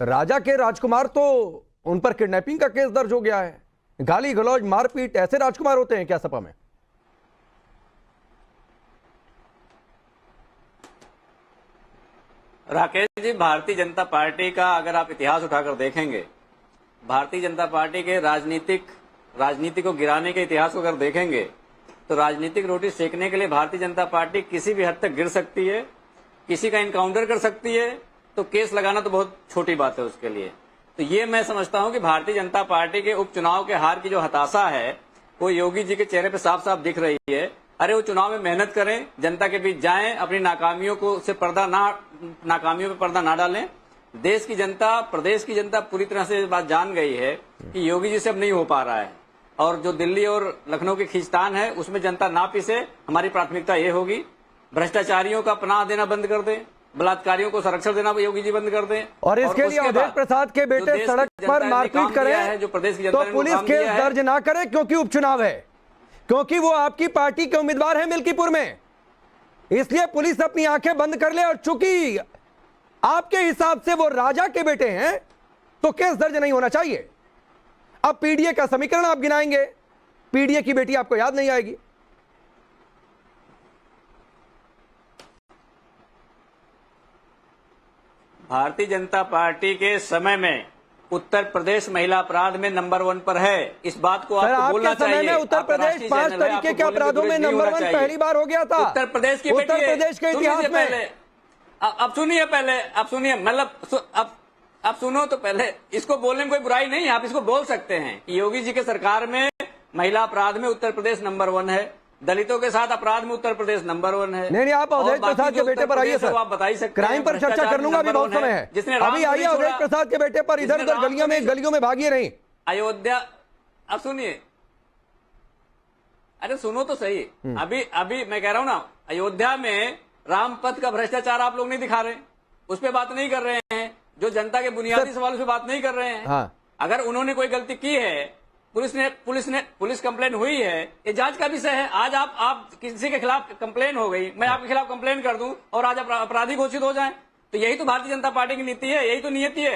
राजा के राजकुमार तो उन पर किडनैपिंग का केस दर्ज हो गया है। गाली गलौज मारपीट, ऐसे राजकुमार होते हैं क्या सपा में? राकेश जी, भारतीय जनता पार्टी का अगर आप इतिहास उठाकर देखेंगे, भारतीय जनता पार्टी के राजनीति को गिराने के इतिहास को अगर देखेंगे तो राजनीतिक रोटी सेकने के लिए भारतीय जनता पार्टी किसी भी हद तक गिर सकती है, किसी का इनकाउंटर कर सकती है, तो केस लगाना तो बहुत छोटी बात है उसके लिए। तो ये मैं समझता हूं कि भारतीय जनता पार्टी के उपचुनाव के हार की जो हताशा है वो योगी जी के चेहरे पे साफ साफ दिख रही है। अरे वो चुनाव में मेहनत करें, जनता के बीच जाएं, अपनी नाकामियों पे पर्दा ना डालें। देश की जनता, प्रदेश की जनता पूरी तरह से इस बात जान गई है कि योगी जी से अब नहीं हो पा रहा है, और जो दिल्ली और लखनऊ की खींचतान है उसमें जनता ना पिसे। हमारी प्राथमिकता ये होगी, भ्रष्टाचारियों का पनाह देना बंद कर दें, बलात्कारियों को संरक्षण देना योगी जी बंद कर दें, और इसके लिए अवधेश प्रसाद के बेटे सड़क पर मारपीट करें जो प्रदेश की जनता तो पुलिस केस दर्ज ना करे, क्योंकि उपचुनाव है, क्योंकि वो आपकी पार्टी के उम्मीदवार हैं मिल्कीपुर में, इसलिए पुलिस अपनी आंखें बंद कर ले। और चूंकि आपके हिसाब से वो राजा के बेटे हैं तो केस दर्ज नहीं होना चाहिए। अब पीडीए का समीकरण आप गिनाएंगे, पीडीए की बेटी आपको याद नहीं आएगी। भारतीय जनता पार्टी के समय में उत्तर प्रदेश महिला अपराध में नंबर 1 पर है। इस बात को आपको बोलना चाहिए। समय में उत्तर प्रदेश 5 तरीके के अपराधों में नंबर 1 पहली बार हो गया था। उत्तर प्रदेश के इतिहास में। अब सुनिए पहले, अब सुनिए, मतलब अब सुनो तो पहले। इसको बोलने में कोई बुराई नहीं है, आप इसको बोल सकते हैं कि योगी जी के सरकार में महिला अपराध में उत्तर प्रदेश नंबर 1 है, दलितों के साथ अपराध में उत्तर प्रदेश नंबर 1 है। नहीं, आप अवधेश प्रसाद के बेटे पर आइए सर, आप बता ही सकते हैं। क्राइम पर चर्चा कर लूंगा, अभी बहुत समय है। अभी आइए अवधेश प्रसाद के बेटे पर, इधर उधर गलियों में भागिए नहीं। अयोध्या, अब सुनिए, अरे सुनो तो सही। अभी मैं कह रहा हूं ना, अयोध्या में राम पथ का भ्रष्टाचार आप लोग नहीं दिखा रहे, उस पर बात नहीं कर रहे हैं, जो जनता के बुनियादी सवाल पे बात नहीं कर रहे हैं। हाँ। अगर उन्होंने कोई गलती की है, पुलिस कंप्लेन हुई है, ये जांच का विषय है। आज आप किसी के खिलाफ कंप्लेन हो गई, मैं आपके खिलाफ कंप्लेन कर दूं और आज अपराधी घोषित हो जाएं, तो यही तो भारतीय जनता पार्टी की नीति है, यही तो नियति है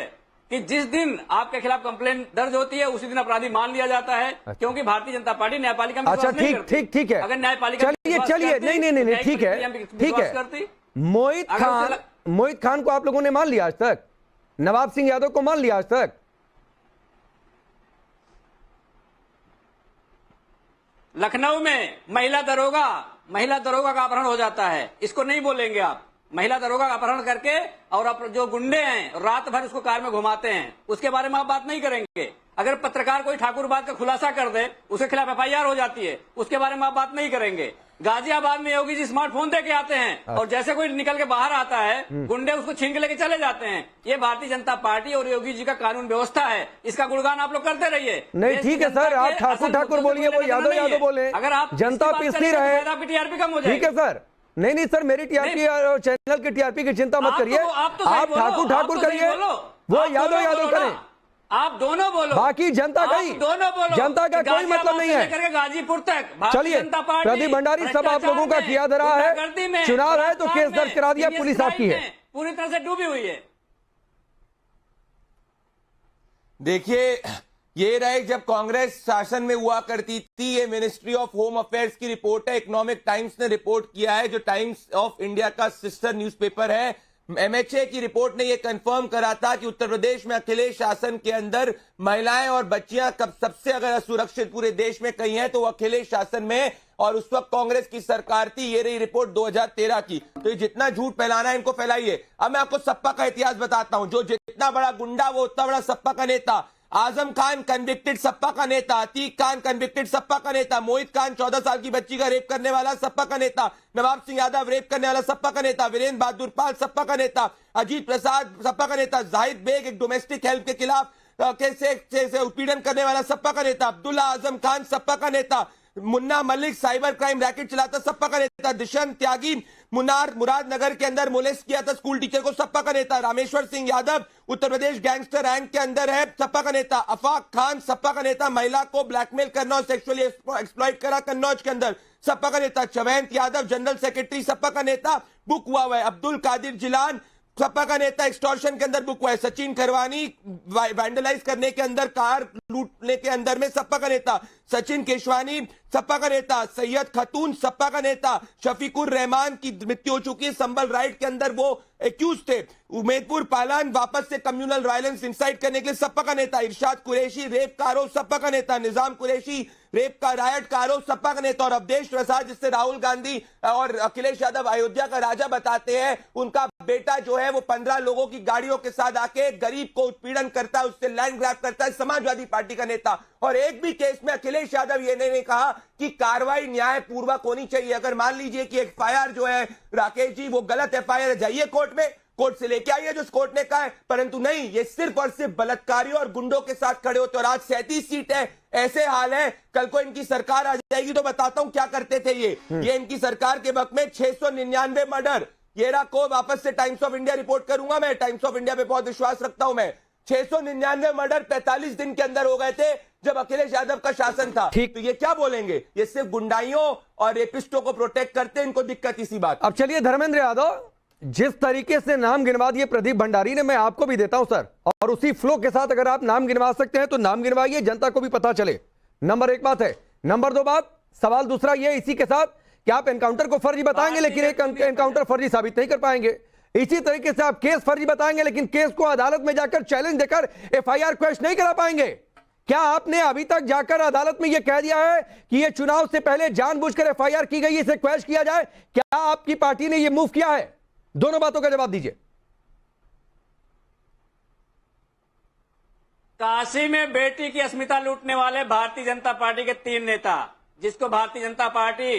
कि जिस दिन आपके खिलाफ कंप्लेन दर्ज होती है उसी दिन अपराधी मान लिया जाता है। अच्छा। क्योंकि भारतीय जनता पार्टी न्यायपालिका में अच्छा, ठीक है। अगर न्यायपालिका चलिए नहीं, ठीक है। मोहित खान को आप लोगों ने मान लिया आज तक? नवाब सिंह यादव को मान लिया आज तक? लखनऊ में महिला दरोगा का अपहरण हो जाता है, इसको नहीं बोलेंगे आप। महिला दरोगा का अपहरण करके और जो गुंडे हैं रात भर उसको कार में घुमाते हैं, उसके बारे में आप बात नहीं करेंगे। अगर पत्रकार कोई ठाकुरबाद का खुलासा कर दे, उसके खिलाफ एफआईआर हो जाती है, उसके बारे में आप बात नहीं करेंगे। गाजियाबाद में योगी जी स्मार्टफोन दे के आते हैं और जैसे कोई निकल के बाहर आता है, गुंडे उसको छीन के लेके चले जाते हैं। ये भारतीय जनता पार्टी और योगी जी का कानून व्यवस्था है, इसका गुणगान आप लोग करते रहिए। नहीं, ठीक है सर, आप ठाकुर बोलिए, वो यादव बोले। अगर आप जनता पिसती रहे, आपकी टीआरपी कम हो जाएगी। ठीक है सर। नहीं सर, मेरी टीआरपी और चैनल की टीआरपी की चिंता मत करिए। आप ठाकुर करिए, वो यादव करें, आप दोनों बोलो, बाकी जनता का ही, जनता का कोई मतलब नहीं है। गाजीपुर तक चलिए, प्रदीप भंडारी सब आप लोगों का किया धरा है, चुनाव है तो केस दर्ज करा दिया, पुलिस आपकी है, पूरी तरह से डूबी हुई है। देखिए, ये रहे जब कांग्रेस शासन में हुआ करती थी, ये मिनिस्ट्री ऑफ होम अफेयर्स की रिपोर्ट है। इकोनॉमिक टाइम्स ने रिपोर्ट किया है, जो टाइम्स ऑफ इंडिया का सिस्टर न्यूज़पेपर है। एमएचए की रिपोर्ट ने यह कंफर्म करा था कि उत्तर प्रदेश में अखिलेश शासन के अंदर महिलाएं और बच्चियां कब सबसे अगर असुरक्षित पूरे देश में कहीं है तो वो अखिलेश शासन में, और उस वक्त कांग्रेस की सरकार थी। ये रही रिपोर्ट 2013 की। तो ये जितना झूठ फैलाना है इनको फैलाइए। अब मैं आपको सपा का इतिहास बताता हूं। जो जितना बड़ा गुंडा वो उतना बड़ा सपा का नेता। आजम खान कन्विक्टेड सपा का नेता, अतीक खान कन्विक्टेड सपा का नेता, मोहित खान 14 साल की बच्ची का रेप करने वाला सपा का नेता, नवाब सिंह यादव रेप करने वाला सपा का नेता, वीरेंद्र बहादुर पाल सपा का नेता, अजीत प्रसाद सपा का नेता, जाहिद बेग एक डोमेस्टिक हेल्प के खिलाफ कैसे उत्पीड़न करने वाला सपा का नेता, अब्दुल्ला आजम खान सपा का नेता, Munna Malik cyber crime racket चलाता सपा का नेता, दिशन त्यागी मुरादनगर के अंदर मोलेस्ट किया था स्कूल टीचर को सपा का नेता, रामेश्वर सिंह यादव उत्तर प्रदेश गैंगस्टर रैंक के अंदर है सपा का नेता, अफाक खान सपा का नेता, महिला को ब्लैकमेल करना और सेक्सुअली एक्सप्लॉइट करा कन्नौज के अंदर सपा का नेता, चवैंत यादव जनरल सेक्रेटरी सपा का नेता बुक हुआ है, अब्दुल कादिर जिलान सपा का नेता एक्सटॉर्शन के अंदर बुक हुआ है, सचिन खरवानी वैंडलाइज करने के अंदर, कार लूटने के अंदर में सपा का नेता, सचिन केशवानी सपा का नेता, सैयद खतून सपा का नेता, शफीकुर रहमान की मृत्यु हो चुकी है, संभल राइट के अंदर वो एक्यूज थे, उमेदपुर पालान वापस से कम्युनल वायलेंस इंसाइट करने के लिए सपा का नेता, इरशाद कुरैशी रेप का आरोप सपा का नेता, निजाम कुरैशी रेप का रायट का आरोप सपा का नेता, और अवधेश प्रसाद जिससे राहुल गांधी और अखिलेश यादव अयोध्या का राजा बताते हैं, उनका बेटा जो है वो 15 लोगों की गाड़ियों के साथ आके गरीब को उत्पीड़न करता है, उससे लैंड ग्रैब करता है, समाजवादी पार्टी का नेता। और एक भी केस में अखिलेश यादव ये नहीं कहा कि कार्रवाई न्याय पूर्वक होनी चाहिए। अगर मान लीजिए कि एफआईआर जो है राकेश जी वो गलत एफआईआर है, जाइए कोर्ट में, कोर्ट से लेके आइए जो कोर्ट ने कहा है, परंतु नहीं, ये सिर्फ और सिर्फ बलात्कारियों और गुंडों के साथ खड़े होते। और आज 37 सीट है, ऐसे हाल है, कल को इनकी सरकार आ जाएगी तो बताता हूं क्या करते थे ये इनकी सरकार के वक्त में 699 मर्डर, ये को वापस से टाइम्स ऑफ इंडिया रिपोर्ट करूंगा, मैं टाइम्स ऑफ इंडिया पे बहुत विश्वास रखता हूं मैं। 699 मर्डर 45 दिन के अंदर हो गए थे जब अखिलेश यादव का शासन था। तो ये क्या बोलेंगे, ये सिर्फ गुंडाइयों और रेपिस्टों को प्रोटेक्ट करते हैं, इनको दिक्कत इसी बात। अब चलिए धर्मेंद्र यादव, जिस तरीके से नाम गिनवा दिए प्रदीप भंडारी ने, मैं आपको भी देता हूं सर, और उसी फ्लो के साथ अगर आप नाम गिनवा सकते हैं तो नाम गिनवाइए, जनता को भी पता चले। नंबर 1 बात है। नंबर 2 बात, सवाल दूसरा ये इसी के साथ कि आप एनकाउंटर को फर्जी बताएंगे लेकिन एक एनकाउंटर फर्जी साबित नहीं कर पाएंगे। इसी तरीके से आप केस फर्जी बताएंगे लेकिन केस को अदालत में जाकर चैलेंज देकर एफआईआर क्वेश नहीं करा पाएंगे। क्या आपने अभी तक जाकर अदालत में यह कह दिया है कि यह चुनाव से पहले जानबूझकर एफआईआर की गई, इसे क्वेश किया जाए? क्या आपकी पार्टी ने यह मूव किया है? दोनों बातों का जवाब दीजिए। काशी में बेटी की अस्मिता लूटने वाले भारतीय जनता पार्टी के 3 नेता, जिसको भारतीय जनता पार्टी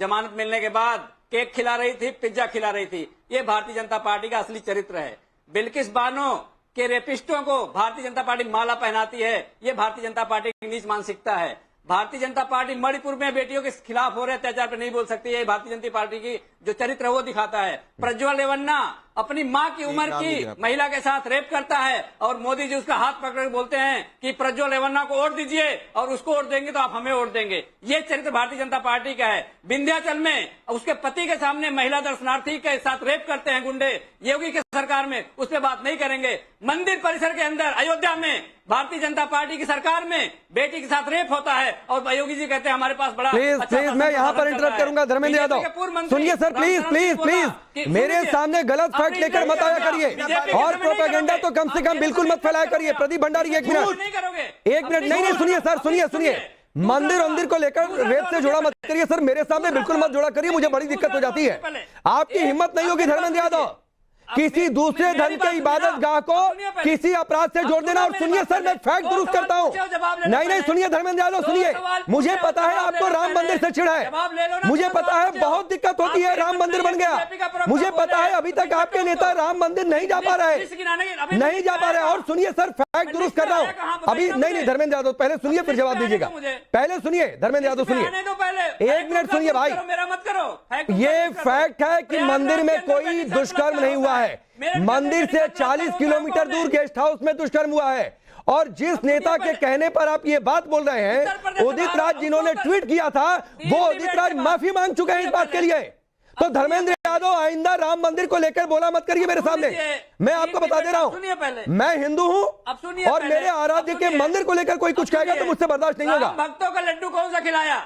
जमानत मिलने के बाद केक खिला रही थी, पिज्जा खिला रही थी, ये भारतीय जनता पार्टी का असली चरित्र है। बिल्किस बानो के रेपिस्टों को भारतीय जनता पार्टी माला पहनाती है, ये भारतीय जनता पार्टी की नीच मानसिकता है। भारतीय जनता पार्टी मणिपुर में बेटियों के खिलाफ हो रहे अत्याचार पर नहीं बोल सकती है, भारतीय जनता पार्टी की जो चरित्र है वो दिखाता है। प्रज्वल रेवन्ना अपनी मां की उम्र की महिला के साथ रेप करता है और मोदी जी उसका हाथ पकड़ बोलते हैं कि प्रज्वल रेवन्ना को वोट दीजिए और उसको वोट देंगे तो आप हमें वोट देंगे। ये चरित्र भारतीय जनता पार्टी का है। विंध्याचल में उसके पति के सामने महिला दर्शनार्थी के साथ रेप करते हैं गुंडे, योगी की सरकार में, उस पर बात नहीं करेंगे। मंदिर परिसर के अंदर अयोध्या में भारतीय जनता पार्टी की सरकार में बेटी के साथ रेप होता है और योगी जी कहते हैं हमारे पास बड़ा प्लीज मैं यहां पर इंटरप्ट करूंगा धर्मेंद्र यादव, सुनिए सर, प्लीज मेरे सामने गलत फैक्ट लेकर मत आया करिए और प्रोपेगेंडा तो कम से कम बिल्कुल मत फैलाया करिए। प्रदीप भंडारी एक मिनट नहीं, सुनिए सर, सुनिए, मंदिर को लेकर रेप से जोड़ा मत करिए सर, मेरे सामने बिल्कुल मत जोड़ा करिए, मुझे बड़ी दिक्कत हो जाती है। आपकी हिम्मत नहीं होगी धर्मेंद्र यादव किसी दूसरे धर्म के इबादत गाह को किसी अपराध से जोड़ देना। और सुनिए सर, मैं फैक्ट दुरुस्त करता हूं। नहीं, सुनिए धर्मेंद्र यादव, सुनिए, मुझे पता है आपको राम मंदिर से चिढ़ है, मुझे पता है बहुत दिक्कत होती है, राम मंदिर बन गया, मुझे पता है अभी तक आपके नेता राम मंदिर नहीं जा पा रहे, और सुनिए सर, फैक्ट दुरुस्त कर रहा हूं अभी। नहीं धर्मेंद्र यादव, पहले सुनिए फिर जवाब दीजिएगा। पहले सुनिए धर्मेंद्र यादव, सुनिए, 1 मिनट सुनिए भाई। ये फैक्ट है कि मंदिर में कोई दुष्कर्म नहीं हुआ है, मंदिर से 40 किलोमीटर दूर गेस्ट हाउस में दुष्कर्म हुआ है। और जिस नेता के कहने पर आप ये बात बोल रहे हैं, उदित राज जिन्होंने ट्वीट किया था, वो उदित राज माफी मांग चुके हैं इस बात के लिए। तो धर्मेंद्र यादव, आइंदा राम मंदिर को लेकर बोला मत करिए मेरे सामने। मैं आपको बता दे रहा हूं, मैं हिंदू हूं और मेरे आराध्य के मंदिर को लेकर कोई कुछ कहेगा तो मुझसे बर्दाश्त नहीं होगा। भक्तों का लड्डू कौन सा खिलाया,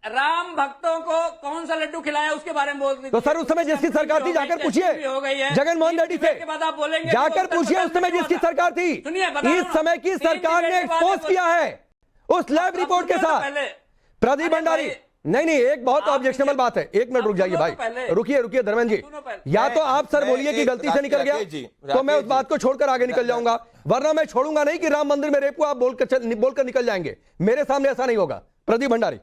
राम भक्तों को कौन सा लड्डू खिलाया, उसके बारे में बोल रही। तो सर उस समय जिसकी सरकार थी जाकर पूछिए जगनमोहन रेड्डी से, जाकर पूछिए उस समय जिसकी सरकार थी। इस समय की सरकार ने एक्सपोज किया है उस लैब रिपोर्ट के साथ। प्रदीप भंडारी, नहीं, एक बहुत ऑब्जेक्शनल बात है, 1 मिनट रुक जाइए भाई, रुकिए धर्मेंद्र जी, या तो आप सर बोलिए कि गलती से निकल गया तो मैं उस बात को छोड़कर आगे निकल जाऊंगा, वरना मैं छोड़ूंगा नहीं कि राम मंदिर में रेप को आप बोलकर निकल जाएंगे। मेरे सामने ऐसा नहीं होगा। प्रदीप भंडारी।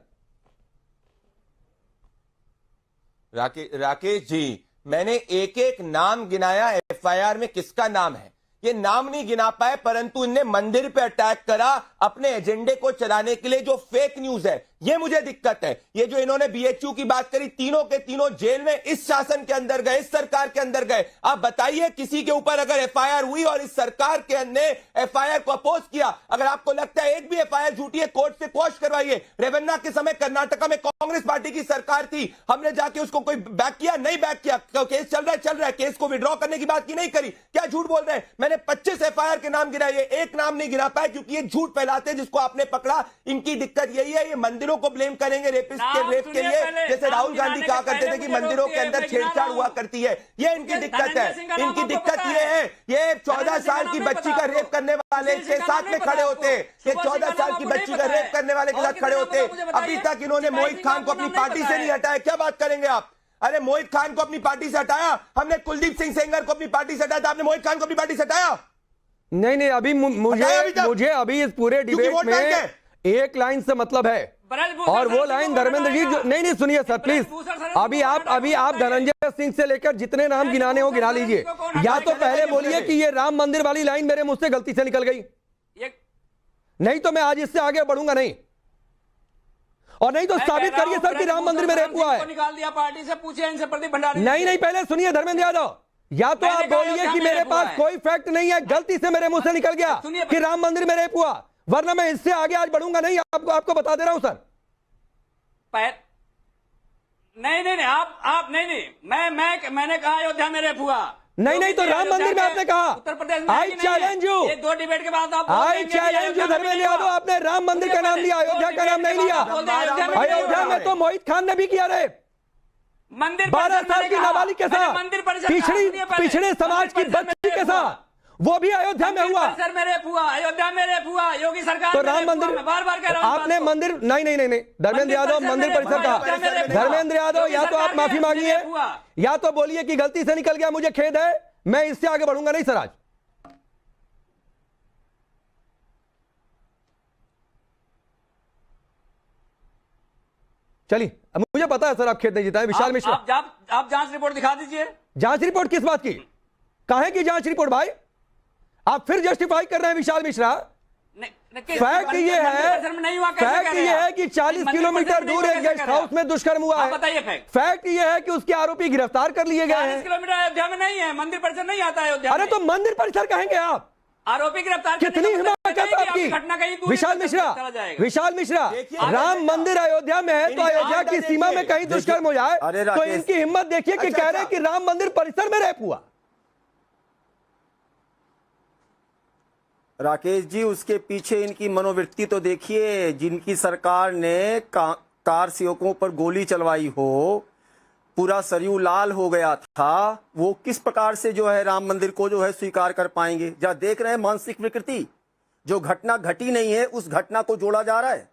राकेश जी, मैंने एक नाम गिनाया एफआईआर में, किसका नाम है ये नाम नहीं गिना पाए, परंतु इनने मंदिर पे अटैक करा अपने एजेंडे को चलाने के लिए। जो फेक न्यूज है, ये मुझे दिक्कत है। ये जो इन्होंने बीएचयू की बात करी, तीनों के तीनों जेल में इस शासन के अंदर गए, इस सरकार के अंदर गए। आप बताइए, किसी के ऊपर अगर एफआईआर हुई और इस सरकार के ने एफआईआर को अपोज किया, अगर आपको लगता है एक भी एफआईआर झूठी है, कोर्ट से क्वॉश करवाइए। रेवन्ना के समय कर्नाटका में कांग्रेस पार्टी की सरकार थी, हमने जाके उसको कोई बैक किया? नहीं बैक किया। केस चल रहा है, केस को विड्रॉ करने की बात की नहीं करी। क्या झूठ बोल रहे हैं? मैंने 25 एफआईआर के नाम गिराए, एक नाम नहीं गिरा पाए क्योंकि ये झूठ फैलाते हैं जिसको आपने पकड़ा। इनकी दिक्कत यही है, ये मंदिरों को ब्लेम करेंगे रेपिस्ट के रेप के लिए, जैसे राहुल गांधी कहा करते थे कि मंदिरों के अंदर छेड़छाड़ हुआ करती है। ये इनकी दिक्कत है। इनकी दिक्कत ये है, ये 14 साल की बच्ची का रेप करने वाले के साथ में खड़े होते, ये 14 साल की बच्ची का रेप करने वाले के साथ खड़े होते। अभी तक इन्होंने मोहित खान को अपनी पार्टी से नहीं हटाया। क्या बात करेंगे आप? अरे मोहित खान को अपनी पार्टी से हटाया, हमने कुलदीप सिंह सेंगर को अपनी पार्टी से हटाया, आपने मोहित खान को अपनी पार्टी से हटाया? नहीं, अभी मुझे अभी इस पूरे डिबेट में एक लाइन से मतलब है, और वो लाइन धर्मेंद्र जी जो नहीं सुनिए सर प्लीज। अभी आप धनंजय सिंह से लेकर जितने नाम गिनाने हो गिना लीजिए। या तो पहले बोलिए कि ये राम मंदिर वाली लाइन मेरे मुंह से गलती से निकल गई, नहीं तो मैं आज इससे आगे बढ़ूंगा नहीं। और नहीं तो साबित करिए सर कि राम मंदिर में रेप हुआ है। निकाल दिया पार्टी से, पूछिए इनसे प्रदीप भंडारी। नहीं, पहले सुनिए धर्मेंद्र यादव, या तो आप बोलिए कि मेरे पास कोई फैक्ट नहीं है, गलती से मेरे मुंह से निकल गया कि राम मंदिर में रेप हुआ, वरना मैं इससे आगे आज बढ़ूंगा नहीं। आपको बता दे रहा हूं सर। नहीं, आप नहीं, मैंने कहा अयोध्या में रेप हुआ। नहीं, तो राम मंदिर में आपने कहा। उत्तर प्रदेश में आई चैलेंज यू, ये 2 डिबेट के बाद आप I challenge you Dharmendra Yadav, आपने राम मंदिर का नाम लिया, अयोध्या का नाम नहीं लिया। अयोध्या में तो मोहित खान ने भी किया रेप, मंदिर 12 साल की नाबालिग के साथ, पिछड़े समाज की बच्ची के साथ, वो भी अयोध्या में हुआ। सर में रेप हुआ, अयोध्या में रेप हुआ, योगी सरकार तो राम मंदिर, बार-बार कह रहा हूं आपने मंदिर नहीं धर्मेंद्र यादव मंदिर परिसर का। धर्मेंद्र यादव, या तो आप माफी मांगिए या तो बोलिए कि गलती से निकल गया, मुझे खेद है, मैं इससे आगे बढ़ूंगा नहीं सर आज। चलिए, अब मुझे पता है सर आप खेत नहीं जीता है। विशाल मिश्रा, आप जांच रिपोर्ट दिखा दीजिए। जांच रिपोर्ट किस बात की? काहे की जांच रिपोर्ट भाई? आप फिर जस्टिफाई कर रहे हैं विशाल मिश्रा। फैक्ट ये है कि 40 किलोमीटर दूर एक गेस्ट हाउस में दुष्कर्म हुआ है। बताइए फैक्ट ये है कि उसके आरोपी गिरफ्तार कर लिए गए हैं। 40 किलोमीटर अयोध्या में नहीं है, मंदिर परिसर नहीं आता है अयोध्या। अरे तो मंदिर परिसर कहेंगे आप? आरोपी गिरफ्तार, कितनी हिम्मत है आपकी? विशाल मिश्रा, राम मंदिर अयोध्या में है तो अयोध्या की सीमा में कहीं दुष्कर्म हो जाए तो इनकी हिम्मत देखिए कि कह रहे हैं कि राम मंदिर परिसर में रेप हुआ। राकेश जी, उसके पीछे इनकी मनोवृत्ति तो देखिए। जिनकी सरकार ने कार सेवकों पर गोली चलवाई हो, पूरा सरयू लाल हो गया था, वो किस प्रकार से जो है राम मंदिर को जो है स्वीकार कर पाएंगे? जहाँ देख रहे हैं मानसिक विकृति, जो घटना घटी नहीं है उस घटना को जोड़ा जा रहा है।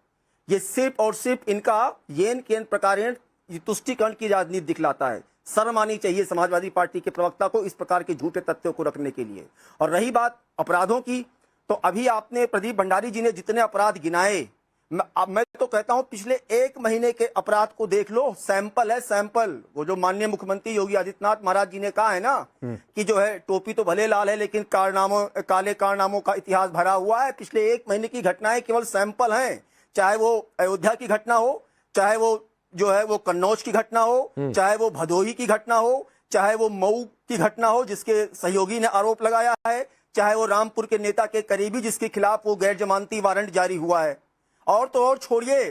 ये सिर्फ और सिर्फ इनका येन केन प्रकारेण तुष्टिकरण की राजनीति दिखलाता है। शर्म आनी चाहिए समाजवादी पार्टी के प्रवक्ता को इस प्रकार के झूठे तथ्यों को रखने के लिए। और रही बात अपराधों की, तो अभी आपने प्रदीप भंडारी जी ने जितने अपराध गिनाए, मैं तो कहता हूं पिछले 1 महीने के अपराध को देख लो। सैंपल है, सैंपल। वो जो माननीय मुख्यमंत्री योगी आदित्यनाथ महाराज जी ने कहा है ना कि जो है टोपी तो भले लाल है लेकिन काले कारनामों का इतिहास भरा हुआ है। पिछले 1 महीने की घटनाएं केवल सैंपल हैं। चाहे वो अयोध्या की घटना हो, चाहे वो जो है वो कन्नौज की घटना हो, चाहे वो भदोही की घटना हो, चाहे वो मऊ की घटना हो जिसके सहयोगी ने आरोप लगाया है, चाहे वो रामपुर के नेता के करीबी जिसके खिलाफ वो गैर जमानती वारंट जारी हुआ है। और तो और छोड़िए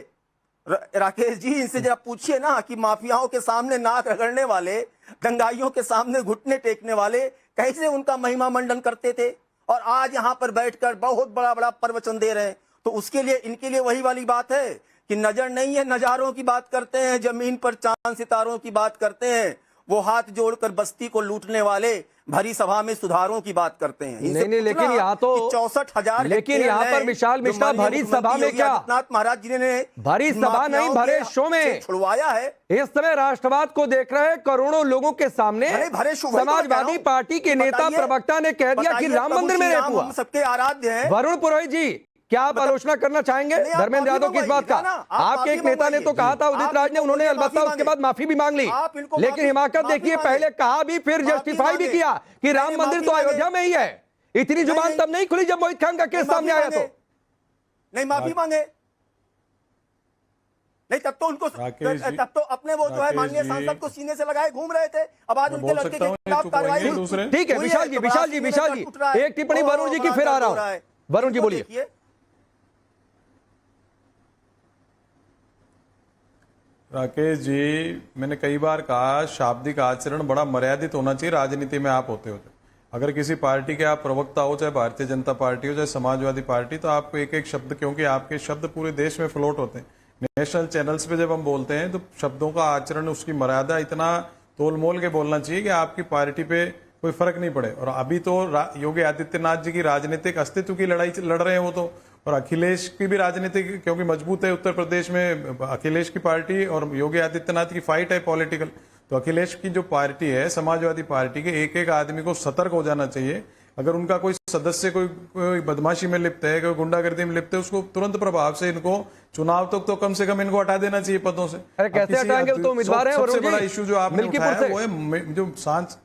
राकेश जी, इनसे जरा पूछिए ना कि माफियाओं के सामने नाक रगड़ने वाले, दंगाइयों के सामने घुटने टेकने वाले कैसे उनका महिमा मंडन करते थे, और आज यहाँ पर बैठकर बहुत बड़ा बड़ा प्रवचन दे रहे हैं। तो उसके लिए इनके लिए वही वाली बात है कि नजर नहीं है, नजारों की बात करते हैं, जमीन पर चांद सितारों की बात करते हैं। वो हाथ जोड़कर बस्ती को लूटने वाले भरी सभा में सुधारों की बात करते हैं। नहीं, लेकिन यहाँ तो 64,000, लेकिन यहाँ पर विशाल मिश्रा भरी सभा में क्या? आदित्यनाथ महाराज जी ने भरी सभा नहीं, भरे शो में छुड़वाया है। इस समय राष्ट्रवाद को देख रहे करोड़ों लोगों के सामने समाजवादी पार्टी के नेता प्रवक्ता ने कह दिया कि राम मंदिर में रेप हुआ। सबके आराध्य है वरुण पुरोहित जी, क्या आप आलोचना करना चाहेंगे धर्मेंद्र यादव की इस बात का? आपके एक नेता ने तो कहा था, उदित राज ने, उन्होंने अलबत्ता उसके बाद माफी भी मांग ली, लेकिन हिमाकत देखिए, पहले कहा भी फिर जस्टिफाई भी किया कि राम मंदिर तो अयोध्या में ही है। इतनी जुबान तब नहीं खुली जब मोहित खान का केस सामने आया तो नहीं माफी मांगे। नहीं तब तो उनको राकेश जी, तब तो अपने वो जो है राकेश माननीय जी, सांसद को सीने से लगाए घूम रहे थे। अब आज मैं उनके बोल लड़के सकता के हूं, खिलाफ चुप कार्रवाई रहिए दूसरे। ठीक है हुई विशाल जी, तो विशाल बड़ा जी, सीने विशाल पर जी, उठ रहा है। एक टिप्पणी ओ, वरुण जी की बड़ा फिर आ दर्द रहा हो है। हूं। वरुण जी बोलिए। देखिए राकेश जी, मैंने कई बार कहा शाब्दिक आचरण बड़ा मर्यादित होना चाहिए राजनीति में आप होते होते। अगर किसी पार्टी के आप प्रवक्ता हो, चाहे भारतीय जनता पार्टी हो चाहे समाजवादी पार्टी, तो आपको एक एक शब्द, क्योंकि आपके शब्द पूरे देश में फ्लोट होते हैं, नेशनल चैनल्स पे जब हम बोलते हैं तो शब्दों का आचरण, उसकी मर्यादा इतना तोल मोल के बोलना चाहिए कि आपकी पार्टी पे कोई फर्क नहीं पड़े। और अभी तो योगी आदित्यनाथ जी की राजनीतिक अस्तित्व की लड़ाई लड़ रहे हैं वो तो, और अखिलेश की भी राजनीतिक क्योंकि मजबूत है उत्तर प्रदेश में अखिलेश की पार्टी और योगी आदित्यनाथ की फाइट है पॉलिटिकल। तो अखिलेश की जो पार्टी है समाजवादी पार्टी के, एक एक आदमी को सतर्क हो जाना चाहिए। अगर उनका कोई सदस्य कोई बदमाशी में लिप्त है, कोई गुंडागर्दी में लिप्त है, उसको तुरंत प्रभाव से इनको चुनाव तक तो कम से कम इनको हटा देना चाहिए पदों से। अरे कैसे हटाएंगे, वो तो उम्मीदवार है। सबसे बड़ा इशू जो आपने मिल्कीपुर उठाया से। वो है जो सांस,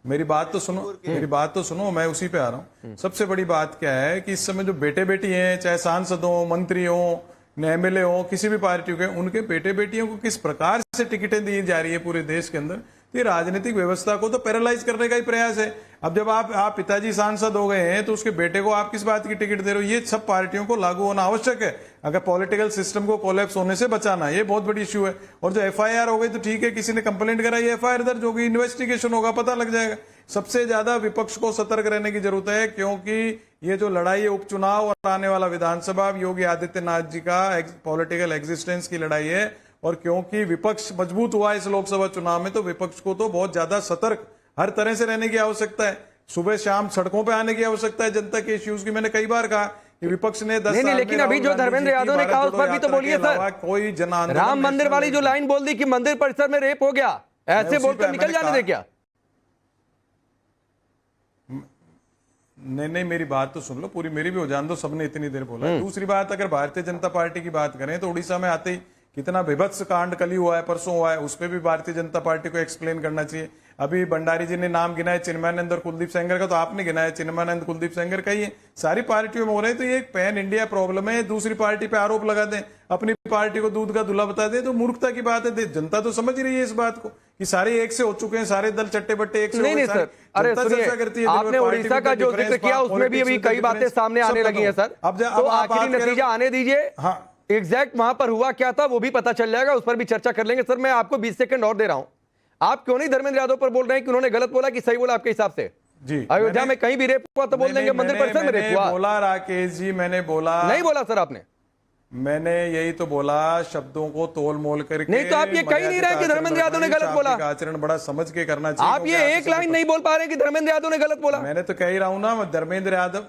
मेरी बात तो सुनो, मेरी बात तो सुनो, मैं उसी पे आ रहा हूँ। सबसे बड़ी बात क्या है कि इस समय जो बेटे बेटी हैं, चाहे सांसद हो, मंत्री हो, एमएलए हो, किसी भी पार्टी के, उनके बेटे बेटियों को किस प्रकार से टिकटें दी जा रही है पूरे देश के अंदर, तो ये राजनीतिक व्यवस्था को तो पैरालाइज करने का ही प्रयास है। अब जब आप पिताजी सांसद हो गए हैं तो उसके बेटे को आप किस बात की टिकट दे रहे हो? ये सब पार्टियों को लागू होना आवश्यक है अगर पॉलिटिकल सिस्टम को कोलैप्स होने से बचाना है। ये बहुत बड़ी इश्यू है। और जो एफआईआर हो गई तो ठीक है, किसी ने कंप्लेंट कराई, एफआईआर दर्ज होगी, इन्वेस्टिगेशन होगा, पता लग जाएगा। सबसे ज्यादा विपक्ष को सतर्क रहने की जरूरत है, क्योंकि ये जो लड़ाई है उपचुनाव और आने वाला विधानसभा, योगी आदित्यनाथ जी का पॉलिटिकल एग्जिस्टेंस की लड़ाई है। और क्योंकि विपक्ष मजबूत हुआ इस लोकसभा चुनाव में, तो विपक्ष को तो बहुत ज्यादा सतर्क हर तरह से रहने की आवश्यकता है। सुबह शाम सड़कों पे आने की आवश्यकता है जनता के इश्यूज की। मैंने कई बार कहा कि विपक्ष ने 10 नहीं, लेकिन अभी जो धर्मेंद्र यादव ने कहा उस पर भी तो बोलिए सर। कोई जन आंदोलन, राम मंदिर वाली जो लाइन बोल दी कि मंदिर परिसर में रेप हो गया, ऐसे बोलकर निकल जाने दे क्या? नहीं, मेरी बात तो सुन लो पूरी, मेरी भी हो जान दो, सबने इतनी देर बोला। दूसरी बात, अगर भारतीय जनता पार्टी की बात करें तो उड़ीसा में आते ही कितना विभत्स कांड कल ही हुआ है, परसों हुआ है, उस पर भी भारतीय जनता पार्टी को एक्सप्लेन करना चाहिए। अभी भंडारी जी ने नाम गिनाया चिन्मयानंद और कुलदीप सेंगर का, तो आपने गिनाया चिन्मयानंद कुलदीप सेंगर का ही है। सारी पार्टियों में हो रहे हैं, तो ये एक पैन इंडिया प्रॉब्लम है। दूसरी पार्टी पे आरोप लगा दें, अपनी पार्टी को दूध का दूल्हा बता दें, तो मूर्खता की बात है। जनता तो समझ रही है इस बात को कि सारे एक से हो चुके हैं, सारे दल चट्टे बट्टे एक से नहीं सर, अरे सुनिए, आपने उड़ीसा का जो जिक्र किया उसमें भी अभी कई बातें सामने आने लगी हैं सर। अब तो आखिरी नतीजा आने दीजिए। हाँ, एग्जैक्ट वहां पर हुआ क्या था वो भी पता चल जाएगा, उस पर भी चर्चा कर लेंगे। सर मैं आपको 20 सेकंड और दे रहा हूं। आप क्यों नहीं धर्मेंद्र यादव पर बोल रहे हैं कि उन्होंने गलत बोला कि सही बोला आपके हिसाब से? जी, अयोध्या में कहीं भी रेप हुआ तो बोल देंगे मंदिर परिसर में रेप हुआ। बोला राकेश जी, मैंने बोला नहीं बोला सर आपने? मैंने यही तो बोला, शब्दों को तोल मोल करके। नहीं तो आप ये कह ही नहीं रहे कि धर्मेंद्र यादव ने गलत बोला। आचरण बड़ा समझ के करना चाहिए। आप ये एक लाइन नहीं बोल पा रहे कि धर्मेंद्र यादव ने गलत बोला। मैंने तो कह ही रहा हूं ना, धर्मेंद्र यादव,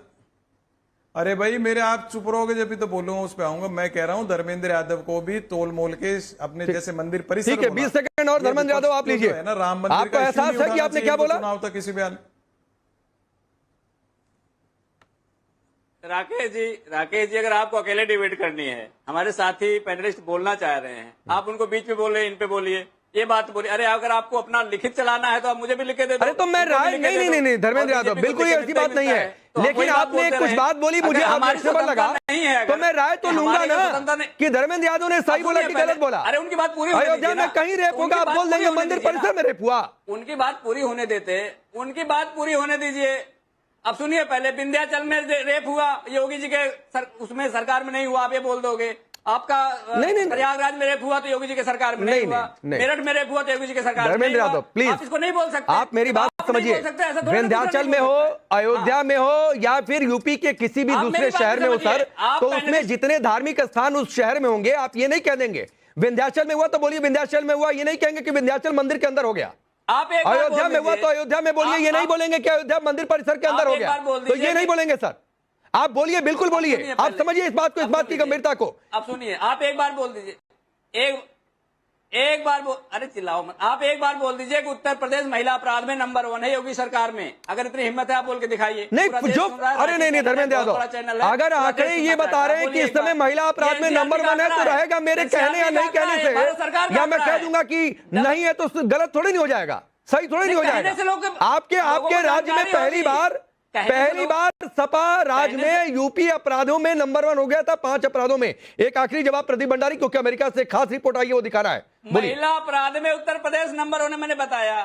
अरे भाई मेरे, आप चुप रहोगे जब भी तो बोलूंगा, उस पे आऊंगा। मैं कह रहा हूं धर्मेंद्र यादव को भी तोल मोल के अपने जैसे मंदिर परिसर। ठीक है, 20 सेकंड और धर्मेंद्र यादव आप लीजिए। है ना, राम मंदिर आपको एहसास है कि आपने क्या बोला? चुनाव तक किसी बयान। राकेश जी अगर आपको अकेले डिबेट करनी है, हमारे साथी पैनलिस्ट बोलना चाह रहे हैं, आप उनको बीच में बोल रहे हैं, इन पे बोलिए, ये बात बोलिए। अरे अगर आपको अपना लिखित चलाना है तो आप मुझे भी लिख के दे दो। अरे तो मैं राय नहीं धर्मेंद्र यादव, बिल्कुल ही ऐसी बात नहीं है, लेकिन आपने कुछ बात बोली, मुझे ऑब्जेक्शनेबल लगा, तो मैं राय तो लूंगा ना कि धर्मेंद्र यादव ने सही बोला कि गलत बोला। अरे उनकी बात पूरी, अयोध्या में कहीं रेप होगा आप बोल देंगे मंदिर परिसर में रेप हुआ। उनकी बात पूरी होने देते, उनकी बात पूरी होने दीजिए। अब सुनिए, पहले विंध्याचल में रेप हुआ, योगी जी के उसमें सरकार में नहीं हुआ, आप ये बोल दोगे। आपका प्रयागराज में रेप हुआ तो योगी जी के सरकार में नहीं हुआ, मेरठ में रेप हुआ तो योगी जी के सरकार में नहीं हुआ। प्लीज आप इसको नहीं बोल सकते। आप मेरी बात समझिए, विंध्याचल में हो, अयोध्या में हो, या फिर यूपी के किसी भी दूसरे शहर में हो सर, तो उसमें जितने धार्मिक स्थान उस शहर में होंगे, आप ये नहीं कह देंगे विंध्याचल में हुआ तो बोलिए विंध्याचल में हुआ, ये नहीं कहेंगे कि विंध्याचल मंदिर के अंदर हो गया। आप अयोध्या में हुआ तो अयोध्या में बोलिए, ये नहीं बोलेंगे कि अयोध्या मंदिर परिसर के अंदर हो गया, तो ये नहीं बोलेंगे सर। आप बोलिए, बिल्कुल बोलिए, आप समझिए इस बात को, इस बात की गंभीरता को। आप सुनिए, आप एक बार बोल दीजिए, एक बार अरे चिल्लाओ मत। आप एक बार बोल दीजिए कि उत्तर प्रदेश महिला अपराध में नंबर 1 है योगी सरकार में। अगर इतनी हिम्मत है आप बोल के दिखाइए। नहीं जो, अरे नहीं धर्मेंद्र यादव, अगर आंकड़े ये बता रहे हैं कि इस समय महिला अपराध में नंबर 1 है तो रहेगा मेरे कहने या नहीं कहने से, या मैं कह दूंगा कि नहीं है तो गलत थोड़ी नहीं हो जाएगा, सही थोड़ी नहीं हो जाएगा। आपके राज्य में पहली बार सपा राज में यूपी अपराधों में नंबर 1 हो गया था, 5 अपराधों में। एक आखिरी जवाब प्रदीप भंडारी, क्योंकि अमेरिका से खास रिपोर्ट आई है, वो दिखा रहा है। बोलिए। महिला अपराध में उत्तर प्रदेश नंबर 1 है, मैंने बताया।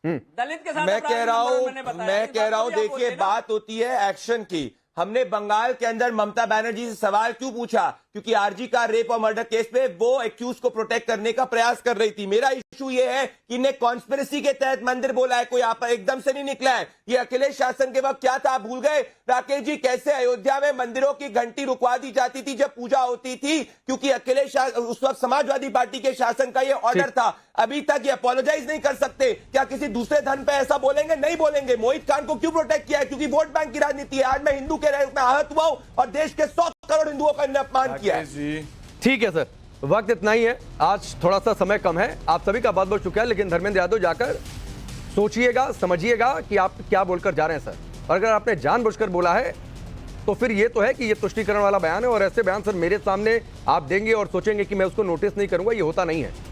दलित के साथ मैं अपराध कह रहा नंबर 1 हूं मैंने बताया। मैं कह रहा हूं इस बात को भी आप देखिए, बोलते ना। बात होती है एक्शन की। हमने बंगाल के अंदर ममता बनर्जी से सवाल क्यों पूछा? क्योंकि आरजी का रेप और मर्डर केस पे वो एक्यूज को प्रोटेक्ट करने का प्रयास कर रही थी। मेरा इशू ये है कि इन्हें कॉन्स्पिरेसी के तहत मंदिर बोला है, कोई आप एकदम से नहीं निकला है। ये अखिलेश शासन के वक्त क्या था, आप भूल गए राकेश जी? कैसे अयोध्या में मंदिरों की घंटी रुकवा दी जाती थी जब पूजा होती थी, क्योंकि अखिलेश उस वक्त समाजवादी पार्टी के शासन का ये ऑर्डर था। अभी तक ये अपोलोजाइज नहीं कर सकते। क्या किसी दूसरे धर्म पे ऐसा बोलेंगे? नहीं बोलेंगे। मोहित खान को क्यों प्रोटेक्ट किया है? क्योंकि वोट बैंक की राजनीति है। आज मैं हिंदू के रूप में आहत हुआ हूं और देश के 100 करोड़ हिंदुओं का इन्हें अपमान किया है। राकेश जी, ठीक है सर, वक्त इतना ही है, आज थोड़ा सा समय कम है। आप सभी का बहुत बहुत शुक्रिया, लेकिन धर्मेंद्र यादव जाकर सोचिएगा, समझिएगा कि आप क्या बोलकर जा रहे हैं सर। और अगर आपने जानबूझकर बोला है तो फिर ये तो है कि ये तुष्टिकरण वाला बयान है, और ऐसे बयान सर मेरे सामने आप देंगे और सोचेंगे कि मैं उसको नोटिस नहीं करूंगा, ये होता नहीं है।